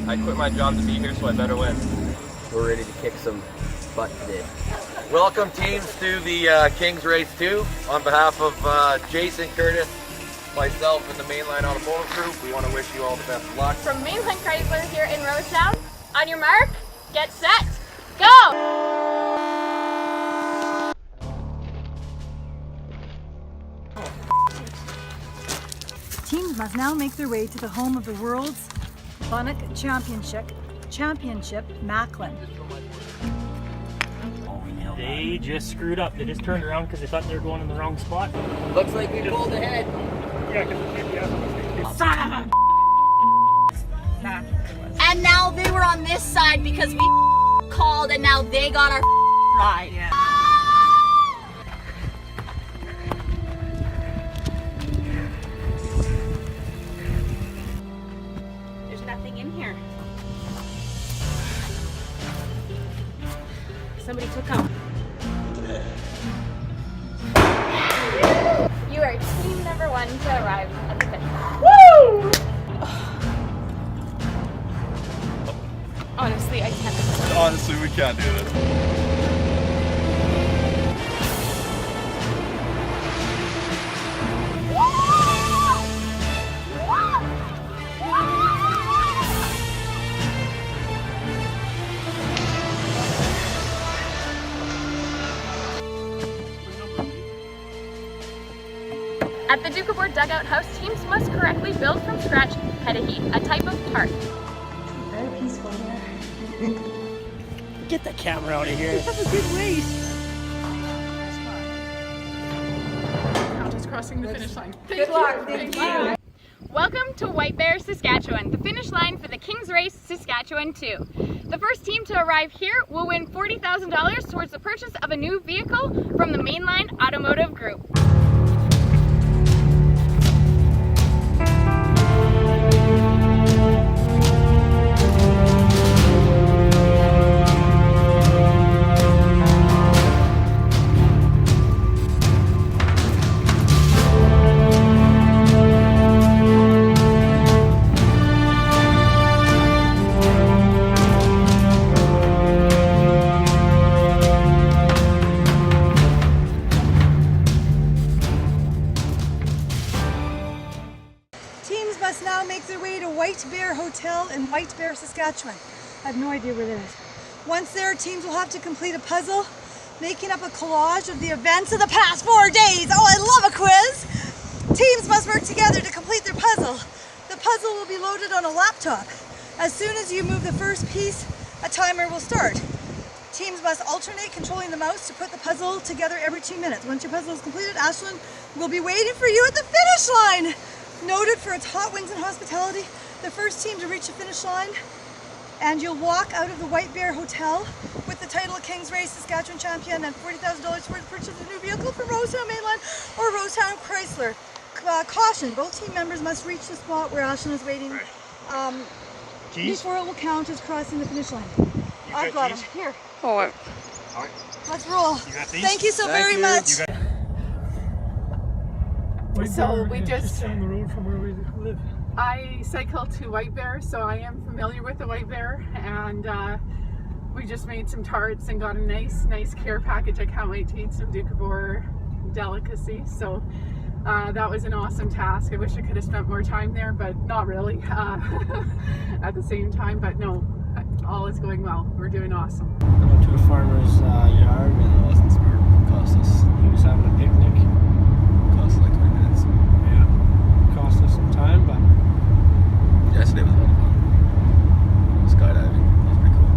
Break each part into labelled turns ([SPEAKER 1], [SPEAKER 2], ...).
[SPEAKER 1] I quit my job to be here, so I better win.
[SPEAKER 2] We're ready to kick some butt today. Welcome teams to the Kings Race 2. On behalf of Jason, Curtis, myself, and the Mainline Automotive Group, we want to wish you all the best of luck.
[SPEAKER 3] From Mainline Chrysler here in Rosetown, on your mark, get set, go!
[SPEAKER 4] Teams must now make their way to the home of the world's Bunnock Championship, Macklin.
[SPEAKER 5] They just screwed up. They just turned around because they thought they were going in the wrong spot.
[SPEAKER 2] Looks like we pulled ahead.
[SPEAKER 5] Yeah, because the GPS.
[SPEAKER 3] Son of a... And now they were on this side because we called and now they got our ride. Yeah. There's nothing in here. Somebody took out. You are team number 1 to arrive at the finish. Woo! Honestly, I can't.
[SPEAKER 6] Honestly, we can't do this.
[SPEAKER 3] At the Duke-Aboard Dugout House, teams must correctly build from scratch petaheat, a type of tart.
[SPEAKER 4] Very peaceful here.
[SPEAKER 5] Get the camera out of here.
[SPEAKER 4] You have a good race.
[SPEAKER 7] Now just crossing the finish line.
[SPEAKER 4] Good luck. Thank you.
[SPEAKER 3] Welcome to White Bear, Saskatchewan, the finish line for the Kings Race Saskatchewan 2. The first team to arrive here will win $40,000 towards the purchase of a new vehicle from the Mainline Automotive Group.
[SPEAKER 4] Teams must now make their way to White Bear Hotel in White Bear, Saskatchewan. I have no idea where that is. Once there, teams will have to complete a puzzle, making up a collage of the events of the past 4 days. Oh, I love a quiz! Teams must work together to complete their puzzle. The puzzle will be loaded on a laptop. As soon as you move the first piece, a timer will start. Teams must alternate controlling the mouse to put the puzzle together every 2 minutes. Once your puzzle is completed, Ashlyn will be waiting for you at the finish line. Noted for its hot wings and hospitality, the first team to reach the finish line, and you'll walk out of the White Bear Hotel with the title of Kings Race Saskatchewan Champion and $40,000 towards the purchase of a new vehicle from Rosetown Mainline or Rosetown Chrysler. Caution, both team members must reach the spot where Ashlyn is waiting before it will count as crossing the finish line. I've got them. Here.
[SPEAKER 7] Oh,
[SPEAKER 4] Let's roll.
[SPEAKER 5] You got these?
[SPEAKER 4] Thank you so very much.
[SPEAKER 7] so we just
[SPEAKER 5] down the road from where we live.
[SPEAKER 7] I cycle to White Bear, so I am familiar with the White Bear, and we just made some tarts and got a nice care package. I can't wait to eat some Duke-Aboard delicacies. So that was an awesome task. I wish I could have spent more time there, but not really at the same time. But no, all is going well. We're doing awesome.
[SPEAKER 5] I went to a farmer's yard and it wasn't smart. It cost us, he was having a picnic. It cost like 20 minutes. Yeah. It cost us some time, but
[SPEAKER 6] Yesterday was a lot of fun. Skydiving. That was pretty cool.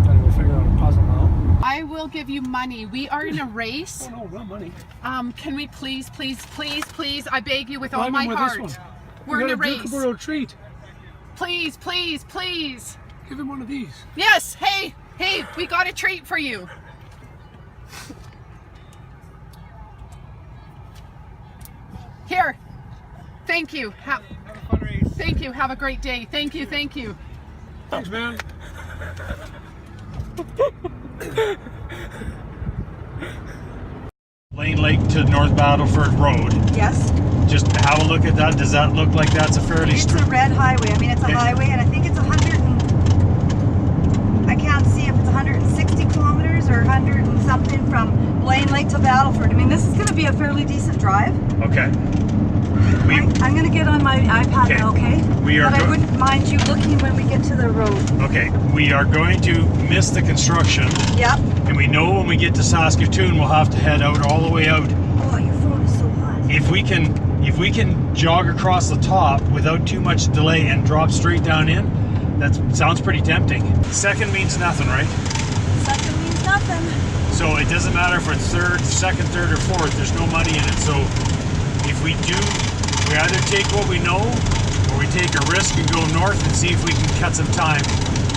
[SPEAKER 5] gotta go figure out a puzzle now.
[SPEAKER 7] I will give you money. We are in a race.
[SPEAKER 5] Oh no, not money.
[SPEAKER 7] Can we please, I beg you with all my heart. We're in a race.
[SPEAKER 5] Duke-Aboard treat.
[SPEAKER 7] Please.
[SPEAKER 5] Give him one of these.
[SPEAKER 7] Yes, hey, we got a treat for you. Here, thank you. Thank you, have a great day. Thank you.
[SPEAKER 5] Thanks, man.
[SPEAKER 8] Lane Lake to North Battleford Road.
[SPEAKER 4] Yes.
[SPEAKER 8] just have a look at that. Does that look like that's a fairly
[SPEAKER 4] It's a red highway. I mean, it's a highway, and I think it's 100 and... I can't see if it's 160 kilometers or 100 and something from Blaine Lake to Battleford. I mean, this is going to be a fairly decent drive.
[SPEAKER 8] Okay.
[SPEAKER 4] I'm going to get on my iPad now, okay?
[SPEAKER 8] But
[SPEAKER 4] I wouldn't mind you looking when we get to the road.
[SPEAKER 8] Okay, we are going to miss the construction.
[SPEAKER 4] Yep.
[SPEAKER 8] And we know when we get to Saskatoon, we'll have to head out all the way out.
[SPEAKER 4] Oh, your phone is so hot.
[SPEAKER 8] If we can jog across the top without too much delay and drop straight down in, that sounds pretty tempting. Second means nothing, right?
[SPEAKER 4] Second means nothing.
[SPEAKER 8] So it doesn't matter if it's second, third, or fourth. There's no money in it. So if we either take what we know, or we take a risk and go north and see if we can cut some time.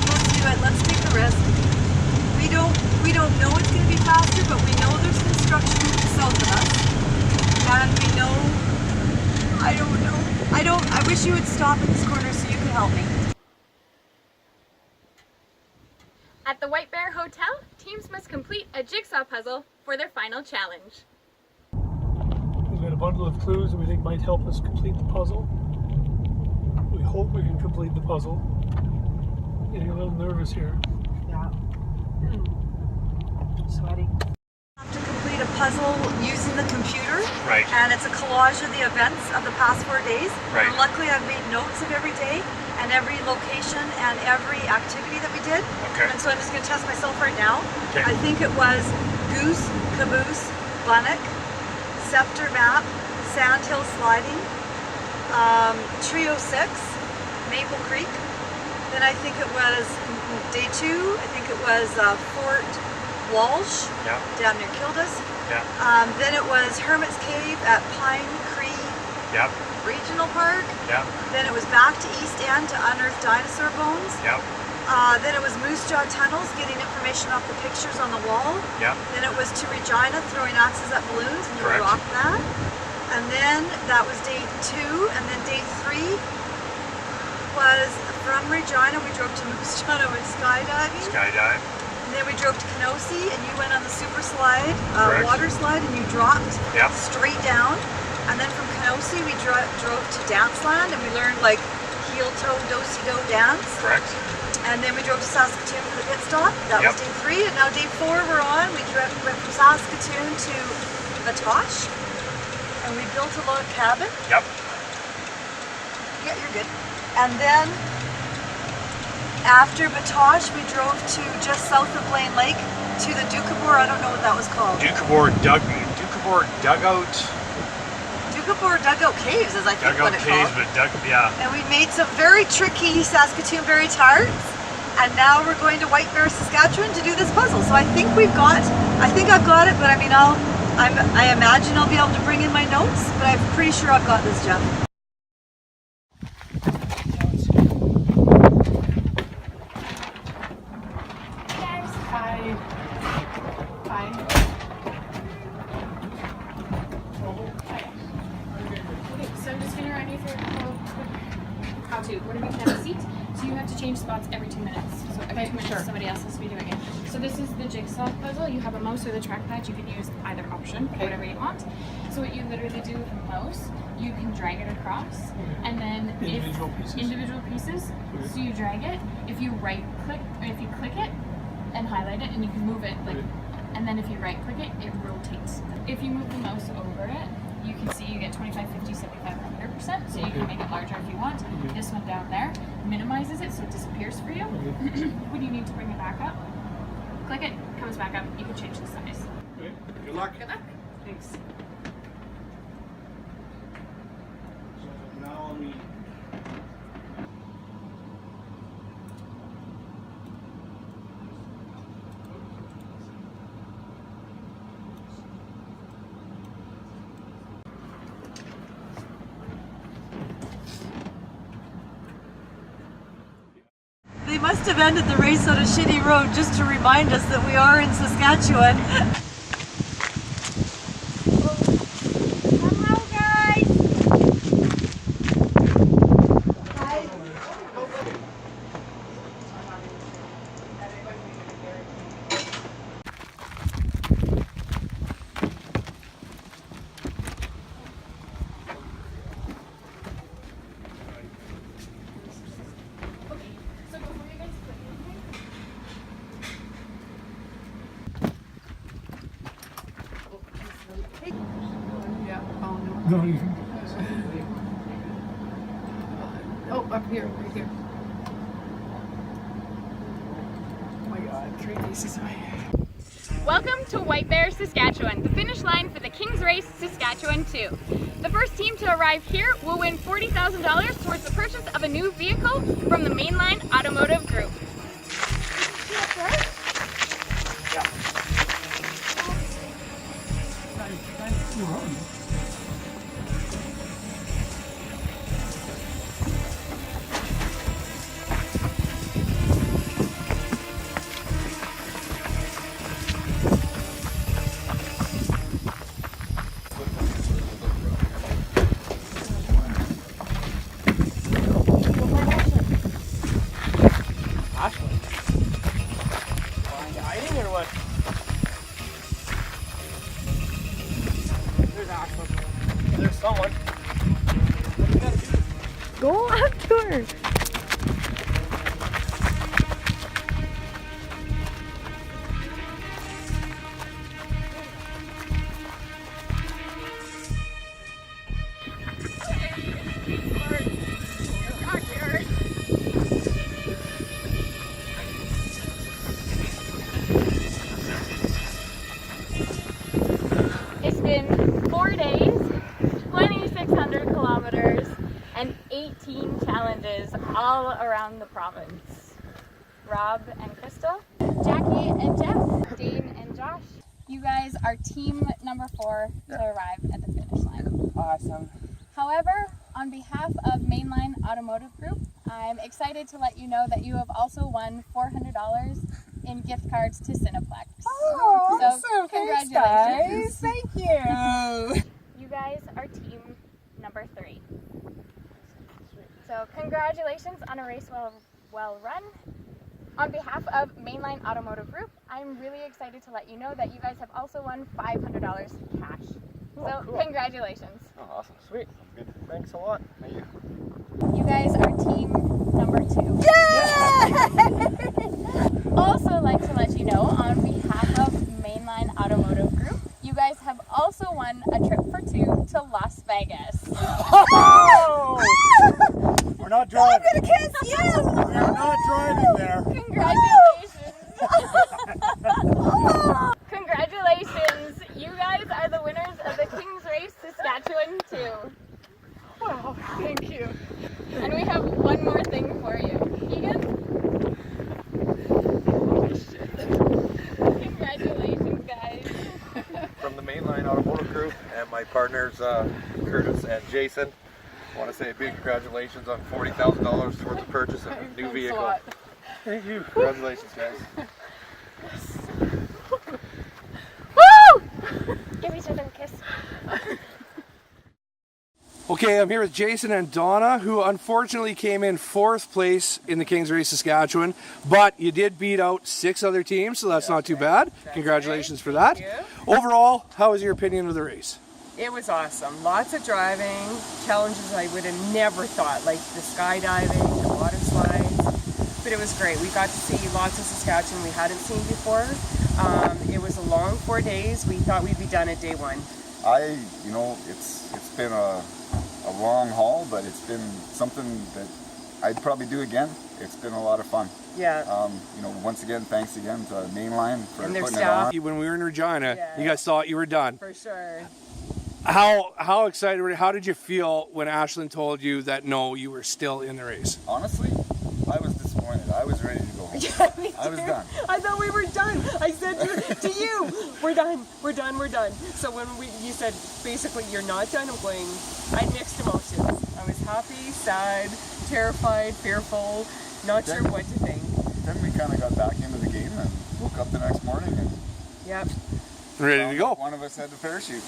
[SPEAKER 4] Let's do it. Let's take a risk. We don't know it's going to be faster, but we know there's construction south of us, and we know. I don't know. I wish you would stop at this corner so you could help me.
[SPEAKER 3] At the White Bear Hotel, teams must complete a jigsaw puzzle for their final challenge.
[SPEAKER 5] We've got a bundle of clues that we think might help us complete the puzzle. We hope we can complete the puzzle. Getting a little nervous here.
[SPEAKER 4] Yeah. Sweaty. I have to complete a puzzle using the computer.
[SPEAKER 8] Right.
[SPEAKER 4] And it's a collage of the events of the past 4 days.
[SPEAKER 8] Right.
[SPEAKER 4] And luckily I've made notes of every day and every location and every activity that we did.
[SPEAKER 8] Okay.
[SPEAKER 4] And so I'm just going to test myself right now.
[SPEAKER 8] Okay.
[SPEAKER 4] I think it was Goose, Caboose, Bunnock, Scepter Map, Sandhill Sliding, Trio 6, Maple Creek. Then I think it was day 2, I think it was Fort Walsh,
[SPEAKER 8] Yeah.
[SPEAKER 4] down near Kildas.
[SPEAKER 8] Yeah.
[SPEAKER 4] Then it was Hermit's Cave at Pine Creek
[SPEAKER 8] Yep.
[SPEAKER 4] Regional Park.
[SPEAKER 8] Yep.
[SPEAKER 4] Then it was back to East End to unearth dinosaur bones.
[SPEAKER 8] Yep.
[SPEAKER 4] Then it was Moose Jaw Tunnels, getting information off the pictures on the wall.
[SPEAKER 8] Yep.
[SPEAKER 4] Then it was to Regina, throwing axes at balloons, and you
[SPEAKER 8] Correct.
[SPEAKER 4] rocked that. And then that was day 2, and then day 3 was from Regina, we drove to Moose Jaw and went skydiving.
[SPEAKER 8] Skydive.
[SPEAKER 4] And then we drove to Kenosee, and you went on the super slide,
[SPEAKER 8] Correct.
[SPEAKER 4] water slide, and you dropped
[SPEAKER 8] Yep.
[SPEAKER 4] straight down. And then from Kenosee, we drove to Danceland, and we learned like heel toe, do-si-do dance.
[SPEAKER 8] Correct.
[SPEAKER 4] And then we drove to Saskatoon for the pit stop. That
[SPEAKER 8] Yep.
[SPEAKER 4] was day 3, and now day 4 we're on. We went from Saskatoon to Batoche, and we built a log cabin.
[SPEAKER 8] Yep.
[SPEAKER 4] Yeah, you're good. And then after Batoche, we drove to just south of Blaine Lake to the Doukhobor. I don't know what that was called.
[SPEAKER 8] Doukhobor Dugout.
[SPEAKER 4] Doukhobor Dugout Caves is I think
[SPEAKER 8] Dugout
[SPEAKER 4] what it
[SPEAKER 8] Caves,
[SPEAKER 4] called.
[SPEAKER 8] but yeah.
[SPEAKER 4] And we made some very tricky Saskatoon berry tarts. And now we're going to White Bear, Saskatchewan to do this puzzle. So I think I've got it, but I mean, I imagine I'll be able to bring in my notes, but I'm pretty sure I've got this, Jeff.
[SPEAKER 7] Hi. Hi. Okay, so I'm just going to run you through a quick how-to. When we can have a seat, so you have to change spots every 2 minutes. So every 2 minutes, somebody else has to be doing it. So this is the jigsaw puzzle. You have a mouse or the trackpad. You can use either option, whatever you want. So what you literally do with the mouse, you can drag it across, and then individual pieces. So you drag it. If you right click, or if you click it and highlight it, and you can move it like, and then if you right click it, it rotates. If you move the mouse over it, you can see you get 25, 50, 75, 100%. So you can make it larger if you want. This one down there minimizes it so it disappears for you. When you need to bring it back up, click it, comes back up. You can change the size.
[SPEAKER 8] Okay. Good luck.
[SPEAKER 7] Good luck. Thanks.
[SPEAKER 8] Now we.
[SPEAKER 4] They must have ended the race on a shitty road just to remind us that we are in Saskatchewan. Hello, guys! Hi.
[SPEAKER 5] Don't even.
[SPEAKER 7] Oh, up here, right here. Oh my God, 3 pieces away.
[SPEAKER 3] Welcome to White Bear, Saskatchewan, the finish line for the King's Race Saskatchewan 2. The first team to arrive here will win $40,000 towards the purchase of a new vehicle from the Mainline Automotive Group.
[SPEAKER 1] There's someone.
[SPEAKER 4] Go up to her.
[SPEAKER 3] It's been 4 days, 2,600 kilometers, and 18 challenges all around the province. Rob and Crystal, Jackie and Jeff, Dane and Josh, you guys are team number 4 to arrive at the finish line.
[SPEAKER 1] Awesome.
[SPEAKER 3] However, on behalf of Mainline Automotive Group, I'm excited to let you know that you have also won $400 in gift cards to Cineplex.
[SPEAKER 7] Oh,
[SPEAKER 3] so
[SPEAKER 7] awesome. Thanks, guys.
[SPEAKER 3] congratulations.
[SPEAKER 7] Thank you.
[SPEAKER 3] You guys are team number 3. So congratulations on a race well run. On behalf of Mainline Automotive Group, I'm really excited to let you know that you guys have also won $500 cash. So
[SPEAKER 1] cool.
[SPEAKER 3] Congratulations.
[SPEAKER 1] Oh, awesome. Sweet. Good. Thanks a lot. Thank you.
[SPEAKER 3] You guys are team number 2. Also like to let you know, on behalf of Mainline Automotive Group, you guys have also won a trip for 2 to Las Vegas.
[SPEAKER 8] Oh! We're not driving.
[SPEAKER 4] I'm gonna kiss you.
[SPEAKER 8] We're not driving there.
[SPEAKER 3] Congratulations! Congratulations! You guys are the winners of the King's Race Saskatchewan 2.
[SPEAKER 7] Wow, thank you.
[SPEAKER 3] And we have one more thing for you. Keegan? Congratulations, guys.
[SPEAKER 2] From the Mainline Automotive Group and my partners Curtis and Jason, I want to say a big congratulations on $40,000 towards the purchase of a new
[SPEAKER 7] Thanks
[SPEAKER 2] vehicle.
[SPEAKER 7] a lot.
[SPEAKER 2] Thank you. Congratulations, guys.
[SPEAKER 3] Woo! Give each other a kiss.
[SPEAKER 9] Okay, I'm here with Jason and Donna, who unfortunately came in 4th place in the King's Race Saskatchewan, but you did beat out 6 other teams, so that's not too bad. Congratulations for that. Overall, how was your opinion of the race?
[SPEAKER 10] It was awesome. Lots of driving, challenges I would have never thought, like the skydiving, the water slides, but it was great. We got to see lots of Saskatchewan we hadn't seen before. It was a long 4 days. We thought we'd be done at day 1.
[SPEAKER 6] It's been a long haul, but it's been something that I'd probably do again. It's been a lot of fun.
[SPEAKER 10] Yeah.
[SPEAKER 6] Once again, thanks again to Mainline for
[SPEAKER 10] And their
[SPEAKER 6] putting it
[SPEAKER 10] staff.
[SPEAKER 6] on.
[SPEAKER 9] When we were in Regina,
[SPEAKER 10] Yeah.
[SPEAKER 9] you guys thought you were done.
[SPEAKER 10] For sure.
[SPEAKER 9] How excited were you? How did you feel when Ashlyn told you that no, you were still in the race?
[SPEAKER 6] Honestly, I was disappointed. I was ready to go home.
[SPEAKER 10] Yeah, me
[SPEAKER 6] I was
[SPEAKER 10] too.
[SPEAKER 6] done.
[SPEAKER 10] I thought we were done. I said to you, we're done, we're done, we're done. So when you said, basically, you're not done, I'm going, I had mixed emotions. I was happy, sad, terrified, fearful, not sure what to think.
[SPEAKER 6] Then we kind of got back into the game and woke up the next morning and
[SPEAKER 10] Yep.
[SPEAKER 9] Ready to go.
[SPEAKER 6] one of us had the parachute.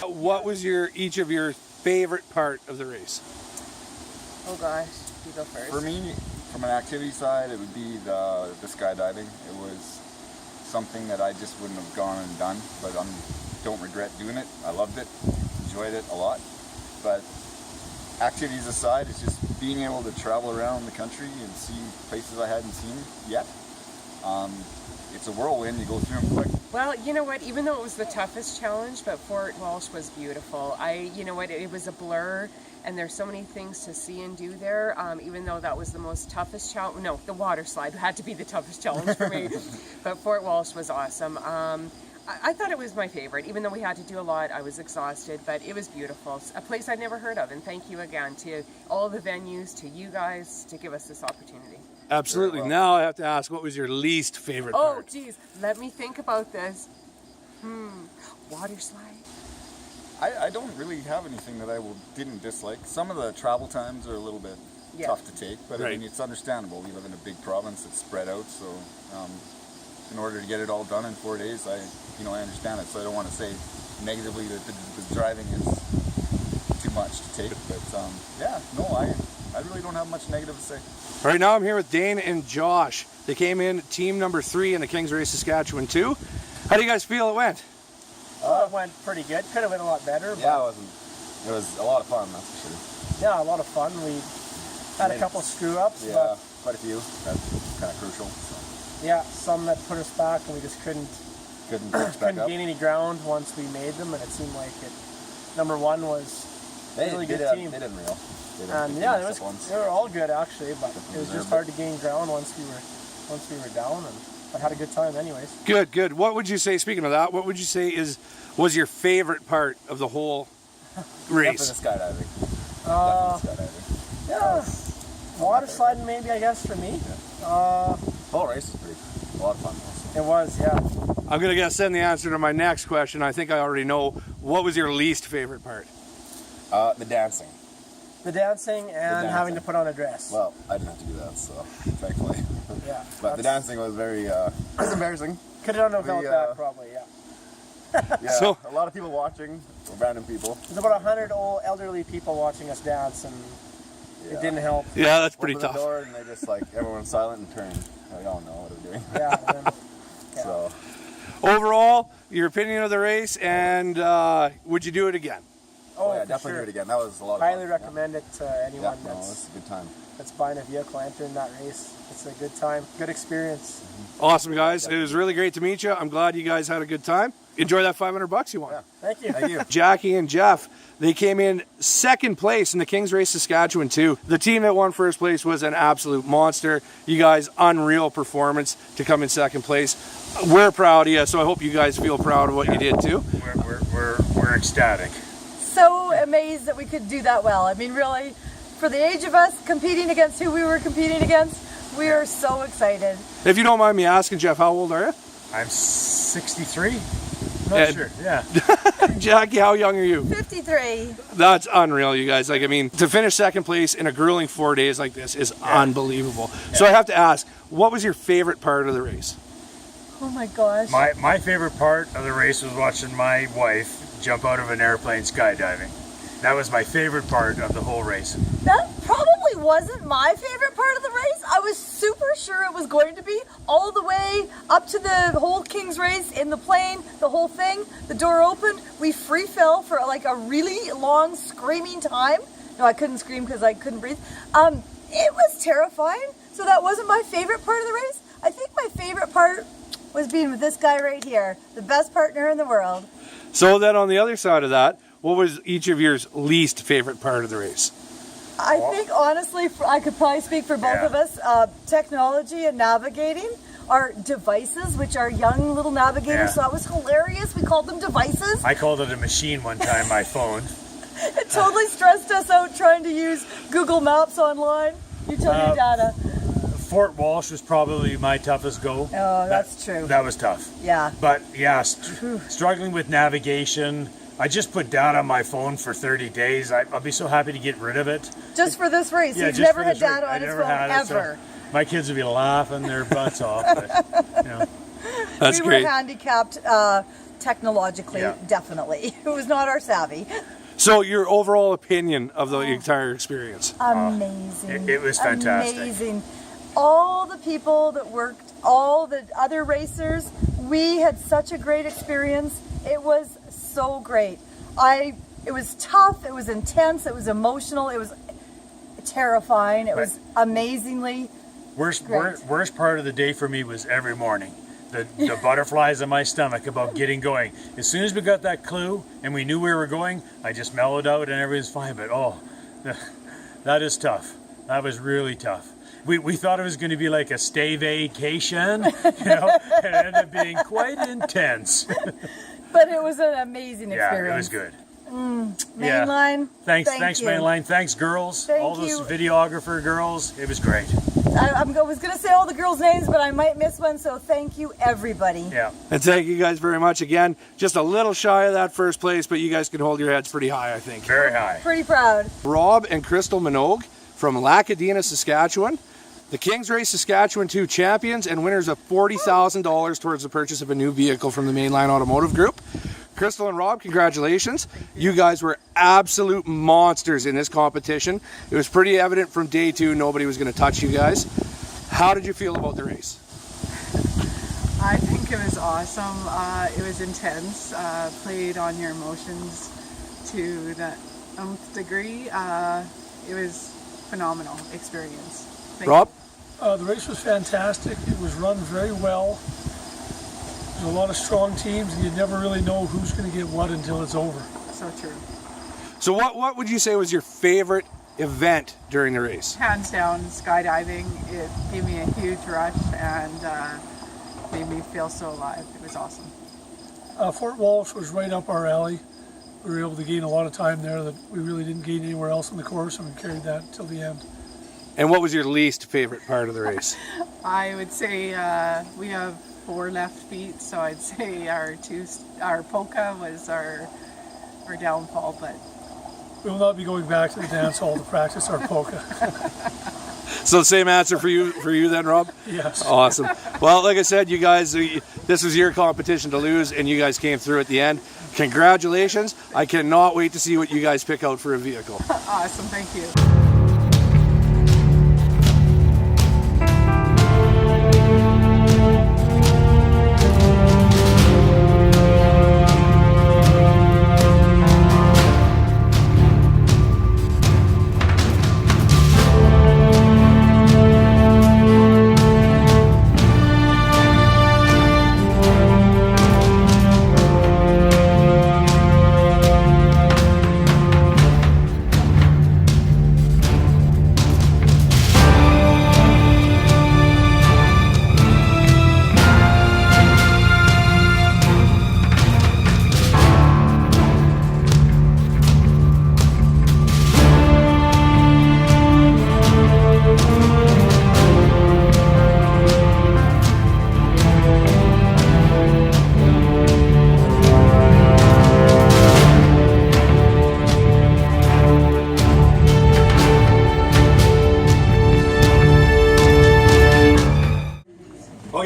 [SPEAKER 9] What was each of your favorite part of the race?
[SPEAKER 10] Oh gosh, you go first.
[SPEAKER 6] For me, from an activity side, it would be the skydiving. It was something that I just wouldn't have gone and done, but I don't regret doing it. I loved it, enjoyed it a lot. But activities aside, it's just being able to travel around the country and see places I hadn't seen yet. It's a whirlwind, you go through them quick.
[SPEAKER 10] Well, you know what, even though it was the toughest challenge, but Fort Walsh was beautiful. You know what, it was a blur, and there's so many things to see and do there, even though that was the most toughest challenge. No, the water slide had to be the toughest challenge for me, but Fort Walsh was awesome. I thought it was my favorite, even though we had to do a lot. I was exhausted, but it was beautiful. A place I'd never heard of, and thank you again to all the venues, to you guys, to give us this opportunity.
[SPEAKER 9] Absolutely. Now I have to ask, what was your least favorite part?
[SPEAKER 10] Oh, geez. Let me think about this. Water slide.
[SPEAKER 6] I don't really have anything that I didn't dislike. Some of the travel times are a little bit tough to take, but I mean, it's understandable. We live in a big province that's spread out, so in order to get it all done in 4 days, I understand it. So I don't want to say negatively that the driving is too much to take, but I really don't have much negative to say.
[SPEAKER 9] Right now I'm here with Dane and Josh. They came in team number 3 in the Kings Race Saskatchewan 2. How do you guys feel it went?
[SPEAKER 1] It went pretty good. Could have been a lot better. But
[SPEAKER 6] It was a lot of fun, that's for sure.
[SPEAKER 1] yeah, a lot of fun. We had a couple screw-ups.
[SPEAKER 6] Yeah, quite a few. That's kind of crucial. So.
[SPEAKER 1] Yeah, some that put us back, and we just couldn't gain any ground once we made them, and it seemed like Number 1 was a really good team.
[SPEAKER 6] They didn't reel.
[SPEAKER 1] And yeah, they were all good actually, but it was just hard to gain ground once we were down, but had a good time anyways.
[SPEAKER 9] Good. What would you say, speaking of that, what would you say was your favorite part of the whole race?
[SPEAKER 6] Definitely skydiving.
[SPEAKER 1] Yeah, water sliding maybe, I guess, for me.
[SPEAKER 6] The whole race was a lot of fun also.
[SPEAKER 1] It was, yeah.
[SPEAKER 9] I'm going to send the answer to my next question. I think I already know. What was your least favorite part?
[SPEAKER 6] The dancing.
[SPEAKER 1] The dancing and having to put on a dress.
[SPEAKER 6] Well, I didn't have to do that, so thankfully.
[SPEAKER 1] Yeah.
[SPEAKER 6] But the dancing was very it was embarrassing.
[SPEAKER 1] Could have done without that, probably, yeah.
[SPEAKER 6] Yeah,
[SPEAKER 9] So,
[SPEAKER 6] a lot of people watching, random people.
[SPEAKER 1] There's about 100 old elderly people watching us dance, and it didn't help.
[SPEAKER 9] Yeah, that's pretty
[SPEAKER 6] Open
[SPEAKER 9] tough.
[SPEAKER 6] the door and they just everyone's silent and turn. We all know what they're doing.
[SPEAKER 1] Yeah.
[SPEAKER 6] So.
[SPEAKER 9] Overall, your opinion of the race, and would you do it again?
[SPEAKER 6] Oh yeah,
[SPEAKER 1] for
[SPEAKER 6] definitely
[SPEAKER 1] sure.
[SPEAKER 6] do it again. That was a lot of fun.
[SPEAKER 1] Highly recommend it to anyone
[SPEAKER 6] it was a good time.
[SPEAKER 1] that's buying a vehicle, entering that race. It's a good time, good experience.
[SPEAKER 9] Awesome, guys. It was really great to meet you. I'm glad you guys had a good time. Enjoy that $500 you won.
[SPEAKER 6] Yeah.
[SPEAKER 1] Thank you.
[SPEAKER 6] Thank you.
[SPEAKER 9] Jackie and Jeff, they came in second place in the Kings Race Saskatchewan 2. The team that won first place was an absolute monster. You guys, unreal performance to come in second place. We're proud of you, so I hope you guys feel proud of what you did too.
[SPEAKER 8] We're ecstatic.
[SPEAKER 4] So amazed that we could do that well. I mean, really, for the age of us, competing against who we were competing against, we are so excited.
[SPEAKER 9] If you don't mind me asking, Jeff, how old are you?
[SPEAKER 8] I'm 63. Not
[SPEAKER 9] And-
[SPEAKER 8] sure. Yeah.
[SPEAKER 9] Jackie, how young are you?
[SPEAKER 4] 53.
[SPEAKER 9] That's unreal, you guys. To finish second place in a grueling 4 days like this is unbelievable. So I have to ask, what was your favorite part of the race?
[SPEAKER 4] Oh my gosh.
[SPEAKER 8] My favorite part of the race was watching my wife jump out of an airplane skydiving. That was my favorite part of the whole race.
[SPEAKER 4] That probably wasn't my favorite part of the race. I was super sure it was going to be all the way up to the whole King's Race in the plane, the whole thing. The door opened, we free fell for like a really long screaming time. No, I couldn't scream because I couldn't breathe. It was terrifying. So that wasn't my favorite part of the race. I think my favorite part was being with this guy right here, the best partner in the world.
[SPEAKER 9] So then on the other side of that, what was each of your least favorite part of the race?
[SPEAKER 4] I think honestly, I could probably speak for both of us. Technology and navigating, our devices, which are young little navigators, so that was hilarious. We called them devices.
[SPEAKER 8] I called it a machine one time, my phone.
[SPEAKER 4] It totally stressed us out trying to use Google Maps online. You tell your data.
[SPEAKER 8] Fort Walsh was probably my toughest go.
[SPEAKER 4] Oh, that's true.
[SPEAKER 8] That was tough.
[SPEAKER 4] Yeah.
[SPEAKER 8] But yeah, struggling with navigation. I just put data on my phone for 30 days. I'll be so happy to get rid of it.
[SPEAKER 4] Just for this race.
[SPEAKER 8] Yeah,
[SPEAKER 4] You've
[SPEAKER 8] just
[SPEAKER 4] never
[SPEAKER 8] for
[SPEAKER 4] had
[SPEAKER 8] this race.
[SPEAKER 4] data
[SPEAKER 8] I
[SPEAKER 4] on his
[SPEAKER 8] never
[SPEAKER 4] phone
[SPEAKER 8] had it, so
[SPEAKER 4] ever.
[SPEAKER 8] my kids would be laughing their butts off. But, you know.
[SPEAKER 9] That's
[SPEAKER 4] we
[SPEAKER 9] great.
[SPEAKER 4] were handicapped technologically, definitely. It was not our savvy.
[SPEAKER 9] So your overall opinion of the entire experience?
[SPEAKER 4] Amazing.
[SPEAKER 8] It was fantastic.
[SPEAKER 4] Amazing. All the people that worked, all the other racers, we had such a great experience. It was so great. It was tough, it was intense, it was emotional, it was terrifying, it was amazingly
[SPEAKER 8] Worst part of the day for me was every morning. the butterflies in my stomach about getting going. As soon as we got that clue and we knew we were going, I just mellowed out and everything's fine. But that is tough. That was really tough. We thought it was going to be like a stay vacation, you know, and it ended up being quite intense.
[SPEAKER 11] But it was an amazing experience.
[SPEAKER 8] Yeah, it was good.
[SPEAKER 11] Mainline.
[SPEAKER 8] Thanks,
[SPEAKER 11] you.
[SPEAKER 8] Mainline. Thanks, girls. All those videographer girls. It was great.
[SPEAKER 11] I was going to say all the girls' names, but I might miss one, so thank you, everybody.
[SPEAKER 8] Yeah.
[SPEAKER 9] And thank you guys very much again. Just a little shy of that first place, but you guys can hold your heads pretty high, I think.
[SPEAKER 8] Very high.
[SPEAKER 11] Pretty proud.
[SPEAKER 9] Rob and Crystal Minogue from Lacadena, Saskatchewan. The Kings Race Saskatchewan 2 champions and winners of $40,000 towards the purchase of a new vehicle from the Mainline Automotive Group. Crystal and Rob, congratulations. You guys were absolute monsters in this competition. It was pretty evident from day 2 nobody was going to touch you guys. How did you feel about the race?
[SPEAKER 7] I think it was awesome. It was intense. Played on your emotions to the nth degree. It was phenomenal experience.
[SPEAKER 9] Rob?
[SPEAKER 12] The race was fantastic. It was run very well. There's a lot of strong teams, and you never really know who's going to get what until it's over.
[SPEAKER 7] So true.
[SPEAKER 9] So what would you say was your favorite event during the race?
[SPEAKER 7] Hands down, skydiving. It gave me a huge rush and made me feel so alive. It was awesome.
[SPEAKER 12] Fort Walsh was right up our alley. We were able to gain a lot of time there that we really didn't gain anywhere else in the course, and we carried that till the end.
[SPEAKER 9] And what was your least favorite part of the race?
[SPEAKER 7] I would say we have 4 left feet, so I'd say our polka was our downfall, but
[SPEAKER 12] we will not be going back to the dance hall to practice our polka.
[SPEAKER 9] So same answer for you then, Rob?
[SPEAKER 12] Yes.
[SPEAKER 9] Awesome. Well, like I said, you guys, this was your competition to lose, and you guys came through at the end. Congratulations. I cannot wait to see what you guys pick out for a vehicle.
[SPEAKER 7] Awesome, thank you.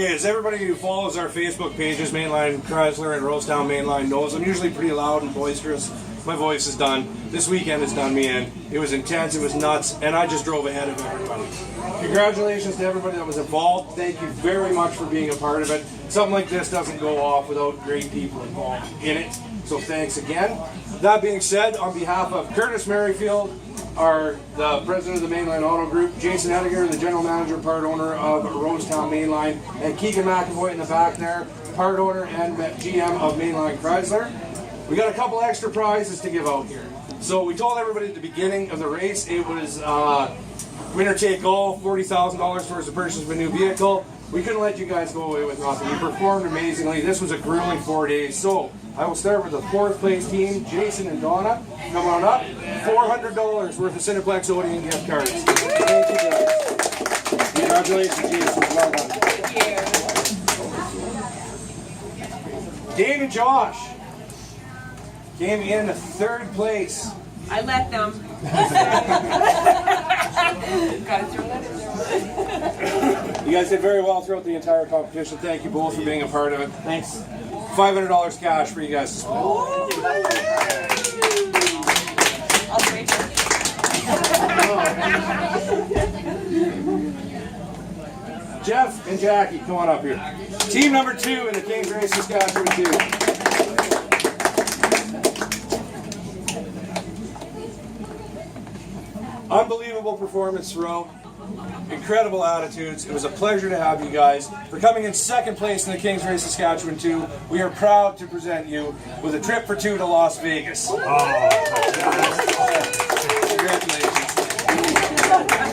[SPEAKER 9] As everybody who follows our Facebook pages, Mainline Chrysler and Rosetown Mainline knows, I'm usually pretty loud and boisterous. My voice is done. This weekend has done me in. It was intense, it was nuts, and I just drove ahead of everybody. Congratulations to everybody that was involved. Thank you very much for being a part of it. Something like this doesn't go off without great people involved in it, so thanks again. That being said, on behalf of Curtis Merrifield, the president of the Mainline Auto Group, Jason Edinger, the general manager, part owner of Rosetown Mainline, and Keegan McAvoy in the back there, part owner and GM of Mainline Chrysler. We got a couple extra prizes to give out here. So we told everybody at the beginning of the race it was winner take all, $40,000 towards the purchase of a new vehicle. We couldn't let you guys go away with nothing. You performed amazingly. This was a grueling 4 days. So I will start with the 4th place team, Jason and Donna. Come on up. $400 worth of Cineplex Odeon gift cards. Thank you guys. Congratulations, Jason. Well done. Thank you. Dave and Josh came in 3rd place.
[SPEAKER 10] I let them. Gotta throw that in there.
[SPEAKER 9] You guys did very well throughout the entire competition. Thank you both for being a part of it. Thanks. $500 cash for you guys to spend.
[SPEAKER 10] I'll trade
[SPEAKER 9] Jeff and Jackie, come on up here. Team number 2 in the Kings Race Saskatchewan 2. Unbelievable performance throughout. incredible attitudes. It was a pleasure to have you guys. For coming in second place in the Kings Race Saskatchewan 2, we are proud to present you with a trip for two to Las Vegas. Congratulations.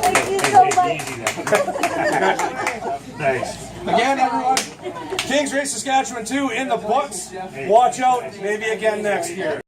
[SPEAKER 11] Thank you so much.
[SPEAKER 8] Thanks.
[SPEAKER 9] Again, everyone, Kings Race Saskatchewan 2 in the books. Watch out, maybe again next year.